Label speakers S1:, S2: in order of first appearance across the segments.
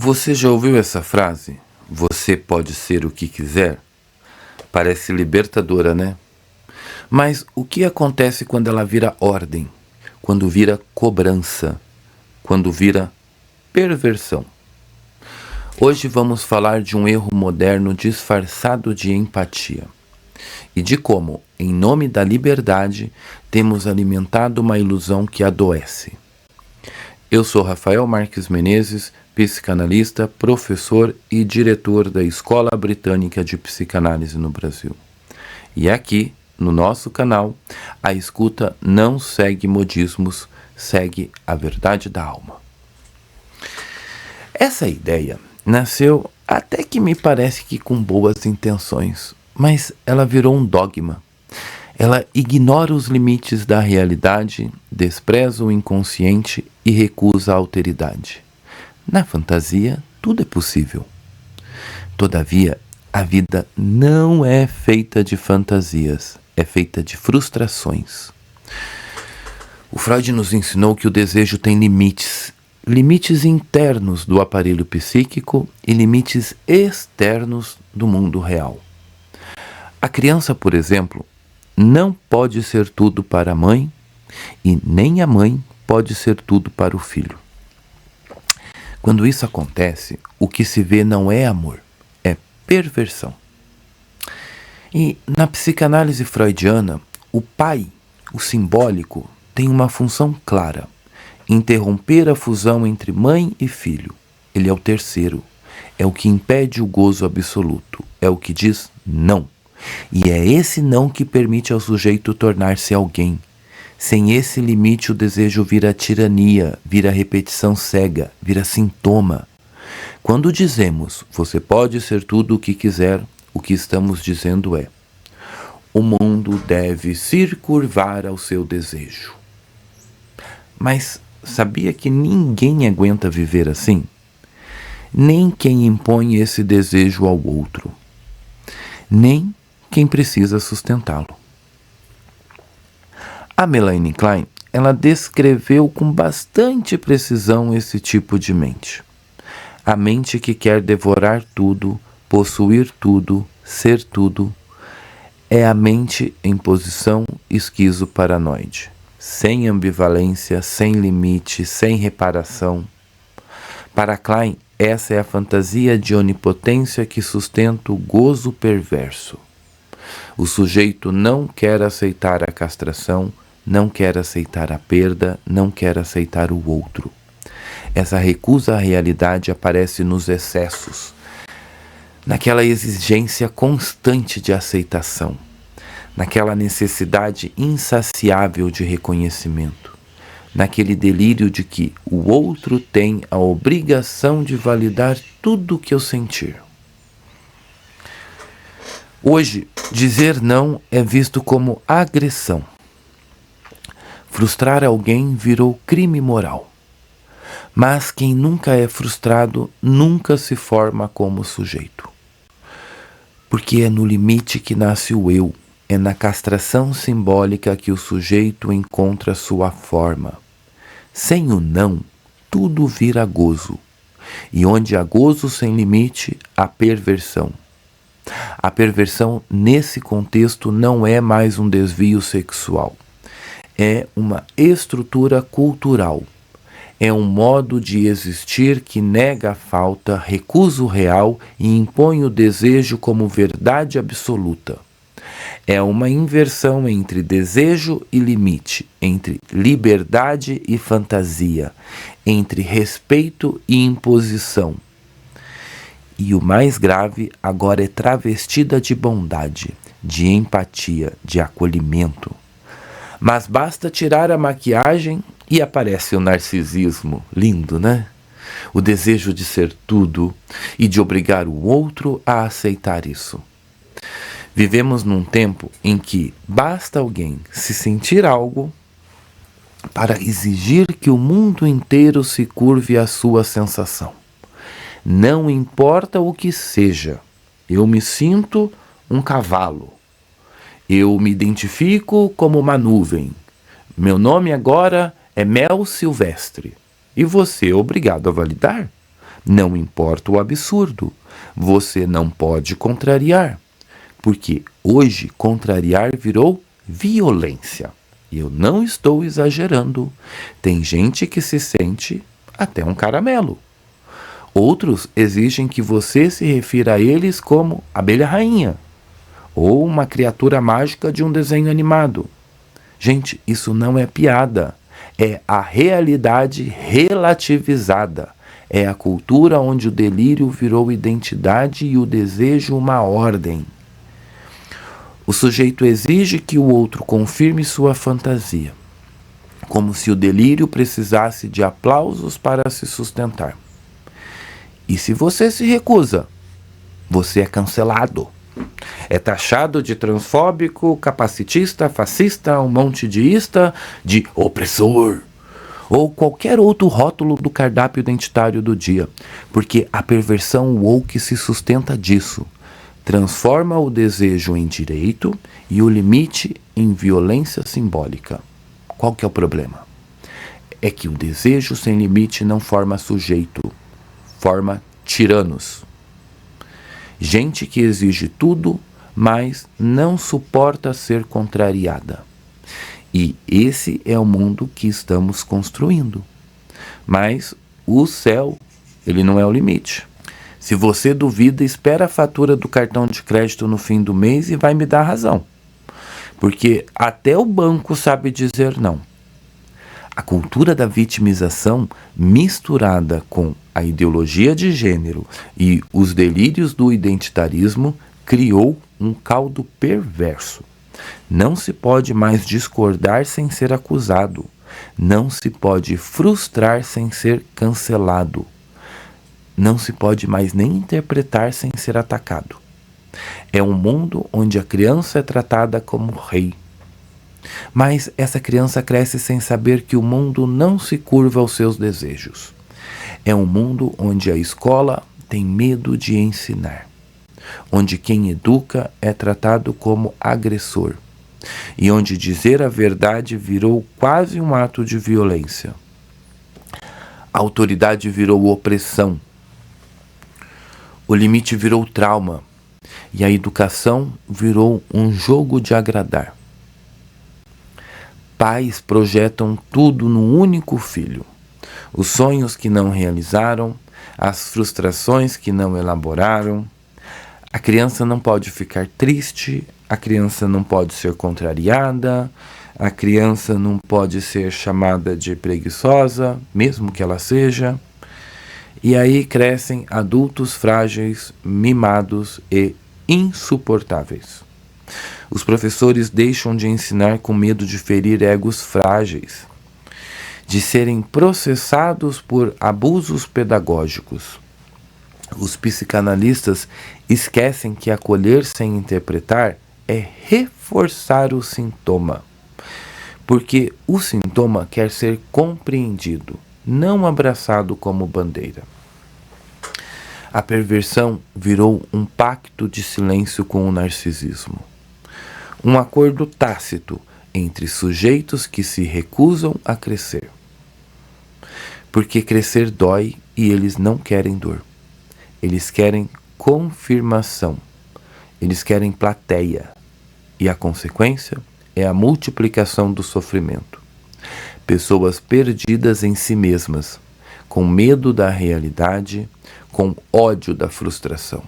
S1: Você já ouviu essa frase? Você pode ser o que quiser? Parece libertadora, né? Mas o que acontece quando ela vira ordem? Quando vira cobrança? Quando vira perversão? Hoje vamos falar de um erro moderno disfarçado de empatia e de como, em nome da liberdade, temos alimentado uma ilusão que adoece. Eu sou Rafael Marques Menezes, psicanalista, professor e diretor da Escola Britânica de Psicanálise no Brasil. E aqui, no nosso canal, a escuta não segue modismos, segue a verdade da alma. Essa ideia nasceu até que me parece que com boas intenções, mas ela virou um dogma. Ela ignora os limites da realidade, despreza o inconsciente e recusa a alteridade. Na fantasia, tudo é possível. Todavia, a vida não é feita de fantasias, é feita de frustrações. O Freud nos ensinou que o desejo tem limites, limites internos do aparelho psíquico e limites externos do mundo real. A criança, por exemplo, não pode ser tudo para a mãe e nem a mãe pode ser tudo para o filho. Quando isso acontece, o que se vê não é amor, é perversão. E na psicanálise freudiana, o pai, o simbólico, tem uma função clara: interromper a fusão entre mãe e filho. Ele é o terceiro, é o que impede o gozo absoluto, é o que diz não. E é esse não que permite ao sujeito tornar-se alguém. Sem esse limite, o desejo vira tirania, vira repetição cega, vira sintoma. Quando dizemos, você pode ser tudo o que quiser, o que estamos dizendo é: o mundo deve se curvar ao seu desejo. Mas sabia que ninguém aguenta viver assim? Nem quem impõe esse desejo ao outro. Nem quem precisa sustentá-lo. A Melanie Klein, ela descreveu com bastante precisão esse tipo de mente. A mente que quer devorar tudo, possuir tudo, ser tudo, é a mente em posição esquizoparanoide, sem ambivalência, sem limite, sem reparação. Para Klein, essa é a fantasia de onipotência que sustenta o gozo perverso. O sujeito não quer aceitar a castração, não quer aceitar a perda, não quer aceitar o outro. Essa recusa à realidade aparece nos excessos, naquela exigência constante de aceitação, naquela necessidade insaciável de reconhecimento, naquele delírio de que o outro tem a obrigação de validar tudo o que eu sentir. Hoje, dizer não é visto como agressão. Frustrar alguém virou crime moral. Mas quem nunca é frustrado nunca se forma como sujeito. Porque é no limite que nasce o eu, é na castração simbólica que o sujeito encontra sua forma. Sem o não, tudo vira gozo. E onde há gozo sem limite, há perversão. A perversão, nesse contexto, não é mais um desvio sexual. É uma estrutura cultural. É um modo de existir que nega a falta, recusa o real e impõe o desejo como verdade absoluta. É uma inversão entre desejo e limite, entre liberdade e fantasia, entre respeito e imposição. E o mais grave agora é travestida de bondade, de empatia, de acolhimento. Mas basta tirar a maquiagem e aparece o narcisismo. Lindo, né? O desejo de ser tudo e de obrigar o outro a aceitar isso. Vivemos num tempo em que basta alguém se sentir algo para exigir que o mundo inteiro se curve à sua sensação. Não importa o que seja, eu me sinto um cavalo. Eu me identifico como uma nuvem. Meu nome agora é Mel Silvestre. E você é obrigado a validar? Não importa o absurdo, você não pode contrariar, porque hoje contrariar virou violência. E eu não estou exagerando. Tem gente que se sente até um caramelo. Outros exigem que você se refira a eles como abelha rainha ou uma criatura mágica de um desenho animado. Gente, isso não é piada. É a realidade relativizada. É a cultura onde o delírio virou identidade e o desejo uma ordem. O sujeito exige que o outro confirme sua fantasia, como se o delírio precisasse de aplausos para se sustentar. E se você se recusa, você é cancelado. É taxado de transfóbico, capacitista, fascista, um monte de ista, de opressor, ou qualquer outro rótulo do cardápio identitário do dia, porque a perversão woke se sustenta disso. Transforma o desejo em direito e o limite em violência simbólica. Qual que é o problema? É que o desejo sem limite não forma sujeito, forma tiranos. Gente que exige tudo, mas não suporta ser contrariada. E esse é o mundo que estamos construindo. Mas o céu, ele não é o limite. Se você duvida, espera a fatura do cartão de crédito no fim do mês e vai me dar razão. Porque até o banco sabe dizer não. A cultura da vitimização, misturada com a ideologia de gênero e os delírios do identitarismo, criou um caldo perverso. Não se pode mais discordar sem ser acusado. Não se pode frustrar sem ser cancelado. Não se pode mais nem interpretar sem ser atacado. É um mundo onde a criança é tratada como rei. Mas essa criança cresce sem saber que o mundo não se curva aos seus desejos. É um mundo onde a escola tem medo de ensinar. Onde quem educa é tratado como agressor. E onde dizer a verdade virou quase um ato de violência. A autoridade virou opressão. O limite virou trauma e a educação virou um jogo de agradar. Pais projetam tudo no único filho. Os sonhos que não realizaram, as frustrações que não elaboraram. A criança não pode ficar triste, a criança não pode ser contrariada, a criança não pode ser chamada de preguiçosa, mesmo que ela seja. E aí crescem adultos frágeis, mimados e insuportáveis. Os professores deixam de ensinar com medo de ferir egos frágeis, de serem processados por abusos pedagógicos. Os psicanalistas esquecem que acolher sem interpretar é reforçar o sintoma, porque o sintoma quer ser compreendido, não abraçado como bandeira. A perversão virou um pacto de silêncio com o narcisismo. Um acordo tácito entre sujeitos que se recusam a crescer. Porque crescer dói e eles não querem dor. Eles querem confirmação. Eles querem plateia. E a consequência é a multiplicação do sofrimento. Pessoas perdidas em si mesmas, com medo da realidade, com ódio da frustração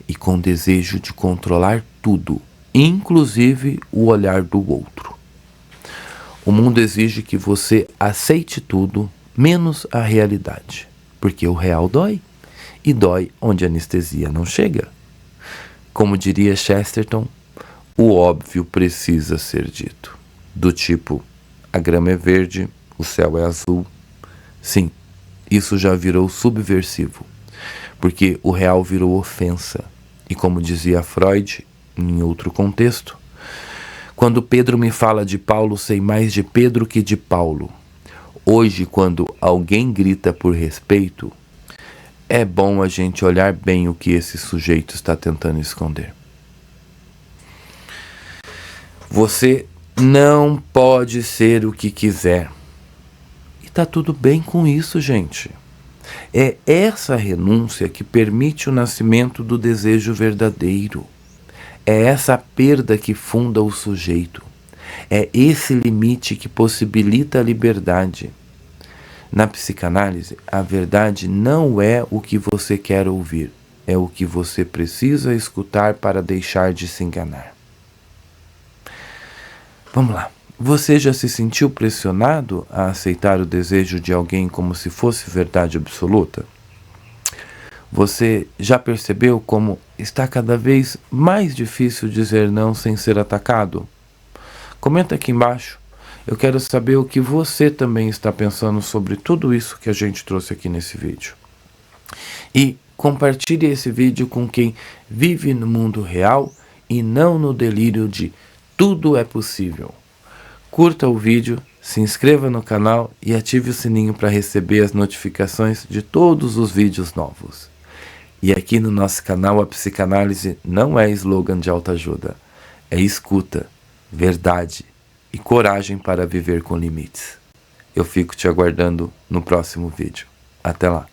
S1: e com desejo de controlar tudo, inclusive o olhar do outro. O mundo exige que você aceite tudo, menos a realidade, porque o real dói, e dói onde a anestesia não chega. Como diria Chesterton, o óbvio precisa ser dito, do tipo, a grama é verde, o céu é azul. Sim, isso já virou subversivo, porque o real virou ofensa. E como dizia Freud, em outro contexto, quando Pedro me fala de Paulo, sei mais de Pedro que de Paulo. Hoje, quando alguém grita por respeito, é bom a gente olhar bem o que esse sujeito está tentando esconder. Você não pode ser o que quiser. E tá tudo bem com isso, gente. É essa renúncia que permite o nascimento do desejo verdadeiro. É essa perda que funda o sujeito. É esse limite que possibilita a liberdade. Na psicanálise, a verdade não é o que você quer ouvir, é o que você precisa escutar para deixar de se enganar. Vamos lá. Você já se sentiu pressionado a aceitar o desejo de alguém como se fosse verdade absoluta? Você já percebeu como está cada vez mais difícil dizer não sem ser atacado? Comenta aqui embaixo. Eu quero saber o que você também está pensando sobre tudo isso que a gente trouxe aqui nesse vídeo. E compartilhe esse vídeo com quem vive no mundo real e não no delírio de tudo é possível. Curta o vídeo, se inscreva no canal e ative o sininho para receber as notificações de todos os vídeos novos. E aqui no nosso canal a psicanálise não é slogan de autoajuda, é escuta, verdade e coragem para viver com limites. Eu fico te aguardando no próximo vídeo. Até lá!